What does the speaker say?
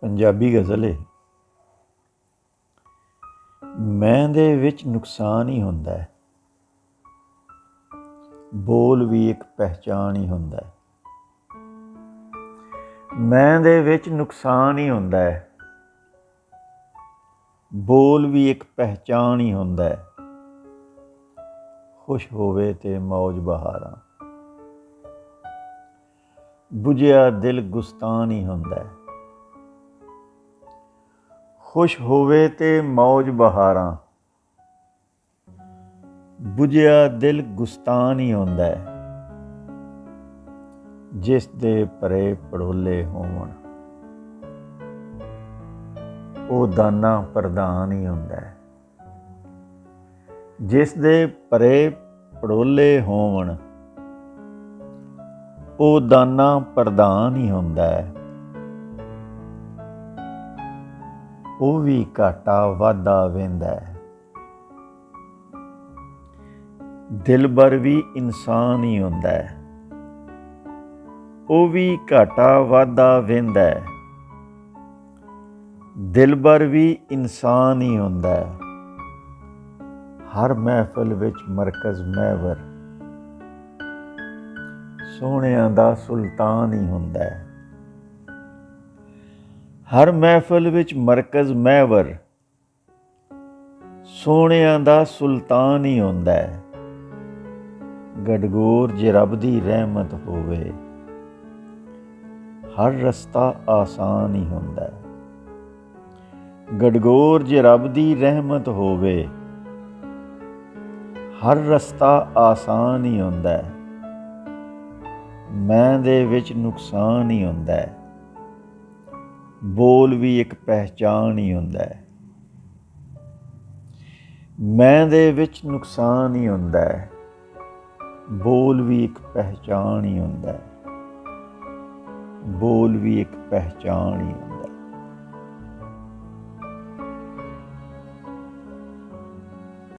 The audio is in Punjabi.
ਪੰਜਾਬੀ ਗਜ਼ਲ ਏ। ਮੈਂ ਦੇ ਵਿੱਚ ਨੁਕਸਾਨ ਹੀ ਹੁੰਦਾ ਹੈ, ਬੋਲ ਵੀ ਇੱਕ ਪਹਿਚਾਣ ਹੀ ਹੁੰਦਾ ਹੈ। ਮੈਂ ਦੇ ਵਿੱਚ ਨੁਕਸਾਨ ਹੀ ਹੁੰਦਾ ਹੈ, ਬੋਲ ਵੀ ਇੱਕ ਪਹਿਚਾਣ ਹੀ ਹੁੰਦਾ ਹੈ। ਖੁਸ਼ ਹੋਵੇ ਤੇ ਮੌਜ ਬਹਾਰਾਂ, ਬੁਝਿਆ ਦਿਲ ਗੁਸਤਾਨ ਹੀ ਹੁੰਦਾ ਹੈ। ਖੁਸ਼ ਹੋਵੇ ਤੇ ਮੌਜ ਬਹਾਰਾਂ, ਬੁਝਿਆ ਦਿਲ ਗੁਸਤਾਨ ਹੀ ਹੁੰਦਾ ਹੈ। ਜਿਸ ਦੇ ਭਰੇ ਭੜੋਲੇ ਹੋਵਣ, ਉਹ ਦਾਨਾ ਪ੍ਰਧਾਨ ਹੀ ਹੁੰਦਾ ਹੈ। ਜਿਸ ਦੇ ਭਰੇ ਭੜੋਲੇ ਹੋਵਣ, ਉਹ ਦਾਨਾ ਪ੍ਰਧਾਨ ਹੀ ਹੁੰਦਾ ਹੈ। ਉਹ ਵੀ ਘਾਟਾ ਵਾਧਾ ਵਹਿੰਦਾ ਹੈ। ਦਿਲਬਰ ਵੀ ਇਨਸਾਨ ਹੀ ਹੁੰਦਾ ਹੈ। ਉਹ ਵੀ ਘਾਟਾ ਵਾਧਾ ਵਹਿੰਦਾ ਹੈ। ਦਿਲਬਰ ਵੀ ਇਨਸਾਨ ਹੀ ਹੁੰਦਾ ਹੈ। ਹਰ ਮਹਿਫਲ ਵਿੱਚ ਮਰਕਜ਼ ਮਹਿਵਰ, ਸੋਹਣਿਆਂ ਦਾ ਸੁਲਤਾਨ ਹੀ ਹੁੰਦਾ ਹੈ। ਹਰ ਮਹਿਫਲ ਵਿੱਚ ਮਰਕਜ਼ ਮਹਿਵਰ, ਸੋਹਣਿਆਂ ਦਾ ਸੁਲਤਾਨ ਹੀ ਹੁੰਦਾ ਹੈ। ਗਡਗੋਰ ਜੇ ਰੱਬ ਦੀ ਰਹਿਮਤ ਹੋਵੇ, ਹਰ ਰਸਤਾ ਆਸਾਨ ਹੀ ਹੁੰਦਾ ਹੈ। ਗਡਗੋਰ ਜੇ ਰੱਬ ਦੀ ਰਹਿਮਤ ਹੋਵੇ, ਹਰ ਰਸਤਾ ਆਸਾਨ ਹੀ ਹੁੰਦਾ ਹੈ। ਮੈਂ ਦੇ ਵਿੱਚ ਨੁਕਸਾਨ ਹੀ ਹੁੰਦਾ ਹੈ, ਬੋਲ ਵੀ ਇੱਕ ਪਹਿਚਾਣ ਹੀ ਹੁੰਦਾ ਹੈ। ਮੈਂ ਦੇ ਵਿੱਚ ਨੁਕਸਾਨ ਹੀ ਹੁੰਦਾ ਹੈ, ਬੋਲ ਵੀ ਇੱਕ ਪਹਿਚਾਣ ਹੀ ਹੁੰਦਾ ਹੈ। ਬੋਲ ਵੀ ਇੱਕ ਪਹਿਚਾਣ ਹੀ ਹੁੰਦਾ ਹੈ।